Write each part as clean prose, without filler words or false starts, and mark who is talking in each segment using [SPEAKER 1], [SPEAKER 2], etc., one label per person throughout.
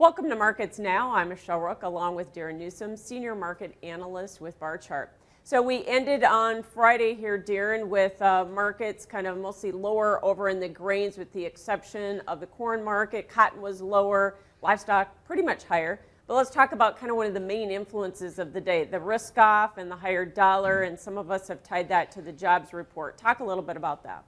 [SPEAKER 1] Welcome to Markets Now. I'm Michelle Rook along with Darren Newsom, Senior Market Analyst with Barchart. So we ended on Friday here, Darren, with markets kind of mostly lower over in the grains with the exception of the corn market. Cotton was lower, livestock pretty much higher. But let's talk about kind of one of the main influences of the day, the risk off and the higher dollar, and some of us have tied that to the jobs report. Talk a little bit about that.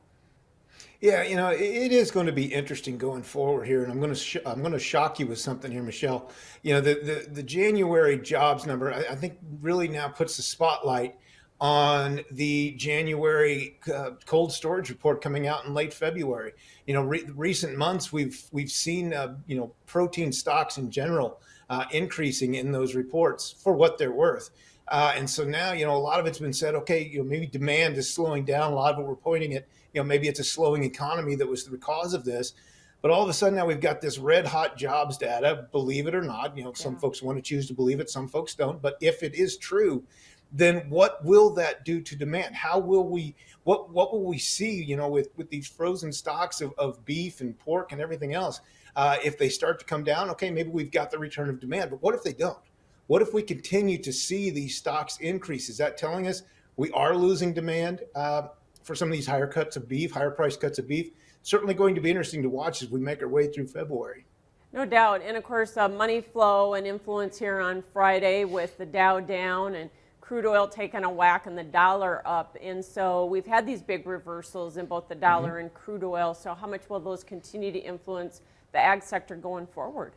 [SPEAKER 2] Yeah, it is going to be interesting going forward here, and I'm going to shock you with something here, Michelle. The January jobs number, I think, really now puts the spotlight on the January cold storage report coming out in late February. Recent months we've seen protein stocks in general increasing in those reports for what they're worth. And so now, a lot of it's been said, okay, maybe demand is slowing down. A lot of it we're pointing at, maybe it's a slowing economy that was the cause of this. But all of a sudden now we've got this red hot jobs data, believe it or not. Some folks want to choose to believe it, some folks don't. But if it is true, then what will that do to demand? How will what will we see, with these frozen stocks of beef and pork and everything else? If they start to come down, okay, maybe we've got the return of demand. But what if they don't? What if we continue to see these stocks increase? Is that telling us we are losing demand for some of these higher cuts of beef, higher price cuts of beef? Certainly going to be interesting to watch as we make our way through February.
[SPEAKER 1] No doubt. And of course, money flow and influence here on Friday with the Dow down and crude oil taking a whack and the dollar up. And so we've had these big reversals in both the dollar and crude oil. So how much will those continue to influence the ag sector going forward?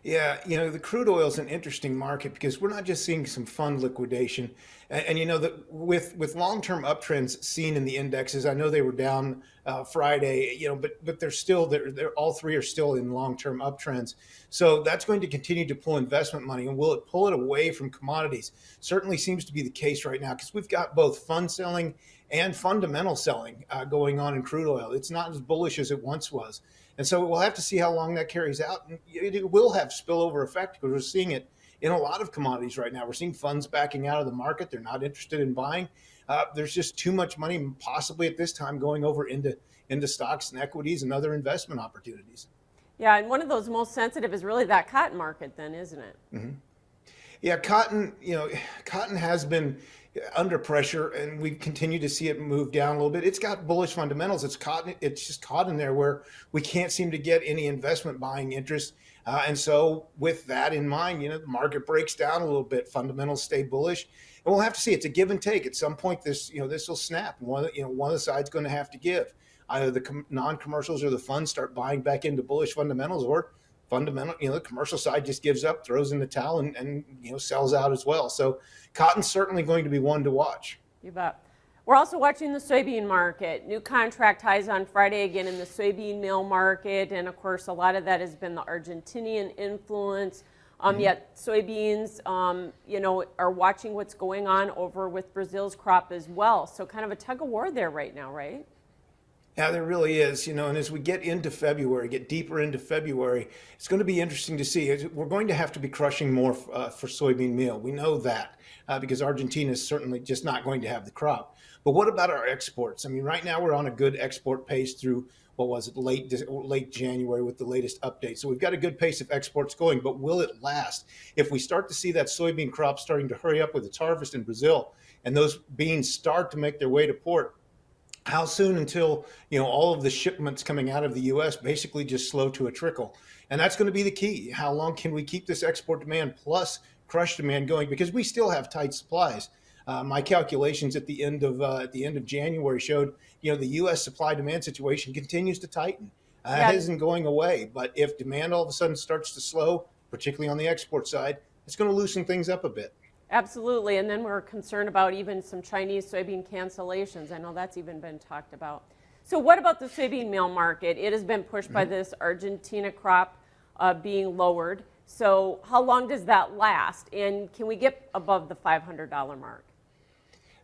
[SPEAKER 2] Yeah, the crude oil is an interesting market because we're not just seeing some fund liquidation. And that with long-term uptrends seen in the indexes, I know they were down Friday, but they're all three are still in long-term uptrends. So that's going to continue to pull investment money. And will it pull it away from commodities? Certainly seems to be the case right now because we've got both fund selling and fundamental selling going on in crude oil. It's not as bullish as it once was. And so we'll have to see how long that carries out. And it will have spillover effect because we're seeing it in a lot of commodities right now. We're seeing funds backing out of the market. They're not interested in buying. There's just too much money possibly at this time going over into stocks and equities and other investment opportunities.
[SPEAKER 1] Yeah, and one of those most sensitive is really that cotton market then, isn't it?
[SPEAKER 2] Mm-hmm. Yeah, cotton has been under pressure, and we continue to see it move down a little bit. It's got bullish fundamentals. It's just caught in there where we can't seem to get any investment buying interest. And so with that in mind, the market breaks down a little bit. Fundamentals stay bullish, and we'll have to see. It's a give and take. At some point, this will snap. One of the side's going to have to give. Either the non-commercials or the funds start buying back into bullish fundamentals, or the commercial side just gives up, throws in the towel, and sells out as well. So cotton's certainly going to be one to watch.
[SPEAKER 1] You bet. We're also watching the soybean market. New contract highs on Friday again in the soybean meal market. And of course, a lot of that has been the Argentinian influence. Yet soybeans, are watching what's going on over with Brazil's crop as well. So kind of a tug of war there right now, right?
[SPEAKER 2] Yeah, there really is, and as we get deeper into February, it's going to be interesting to see. We're going to have to be crushing more for soybean meal. We know that because Argentina is certainly just not going to have the crop. But what about our exports? I mean, right now we're on a good export pace through, late January with the latest update. So we've got a good pace of exports going, but will it last? If we start to see that soybean crop starting to hurry up with its harvest in Brazil, and those beans start to make their way to port, how soon until all of the shipments coming out of the U.S. basically just slow to a trickle? And that's going to be the key. How long can we keep this export demand plus crush demand going? Because we still have tight supplies. My calculations at the end of January showed the U.S. supply demand situation continues to tighten. It isn't going away. But if demand all of a sudden starts to slow, particularly on the export side, it's going to loosen things up a bit.
[SPEAKER 1] Absolutely. And then we're concerned about even some Chinese soybean cancellations. I know that's even been talked about. So what about the soybean meal market? It has been pushed by this Argentina crop being lowered. So how long does that last? And can we get above the $500 mark?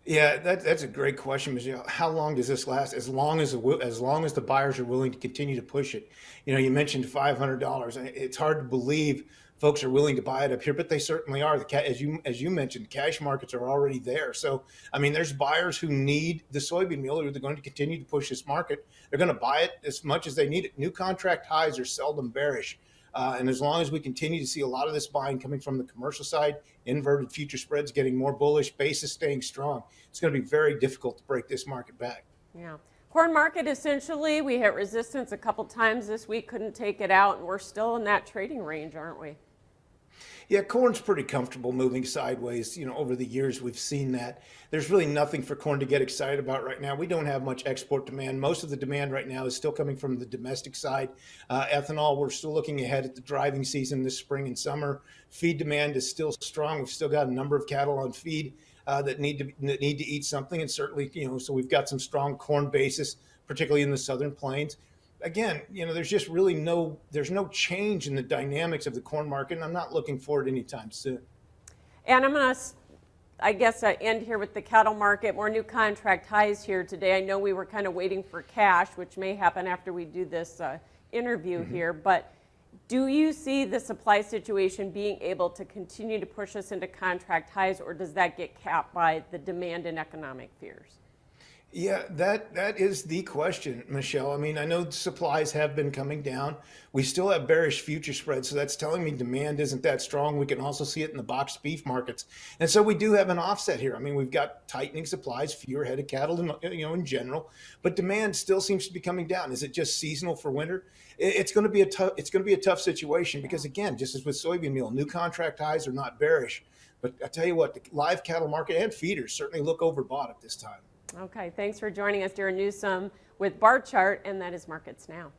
[SPEAKER 2] Yeah, that's a great question, Michelle. How long does this last? As long as the buyers are willing to continue to push it. You mentioned $500. It's hard to believe folks are willing to buy it up here, but they certainly are. As you mentioned, cash markets are already there. So, I mean, there's buyers who need the soybean meal, or they're going to continue to push this market. They're going to buy it as much as they need it. New contract highs are seldom bearish. And as long as we continue to see a lot of this buying coming from the commercial side, inverted future spreads getting more bullish, basis staying strong, it's going to be very difficult to break this market back.
[SPEAKER 1] Yeah. Corn market, essentially, we hit resistance a couple times this week, couldn't take it out, and we're still in that trading range, aren't we?
[SPEAKER 2] Yeah, corn's pretty comfortable moving sideways. Over the years, we've seen that. There's really nothing for corn to get excited about right now. We don't have much export demand. Most of the demand right now is still coming from the domestic side. Ethanol, we're still looking ahead at the driving season this spring and summer. Feed demand is still strong. We've still got a number of cattle on feed that need to eat something, and certainly, so we've got some strong corn basis, particularly in the southern plains. Again, there's just really there's no change in the dynamics of the corn market, and I'm not looking for it anytime soon.
[SPEAKER 1] And I'm going to, I guess, end here with the cattle market. More new contract highs here today. I know we were kind of waiting for cash, which may happen after we do this interview here, but do you see the supply situation being able to continue to push us into contract highs, or does that get capped by the demand and economic fears?
[SPEAKER 2] Yeah, that is the question, Michelle. I mean, I know supplies have been coming down. We still have bearish future spreads, so that's telling me demand isn't that strong. We can also see it in the boxed beef markets, and so we do have an offset here. I mean, we've got tightening supplies, fewer head of cattle, in general, but demand still seems to be coming down. Is it just seasonal for winter? It's going to be a tough situation because, again, just as with soybean meal, new contract highs are not bearish. But I tell you what, the live cattle market and feeders certainly look overbought at this time.
[SPEAKER 1] Okay, thanks for joining us, Darren Newsom with Bar Chart, and that is Markets Now.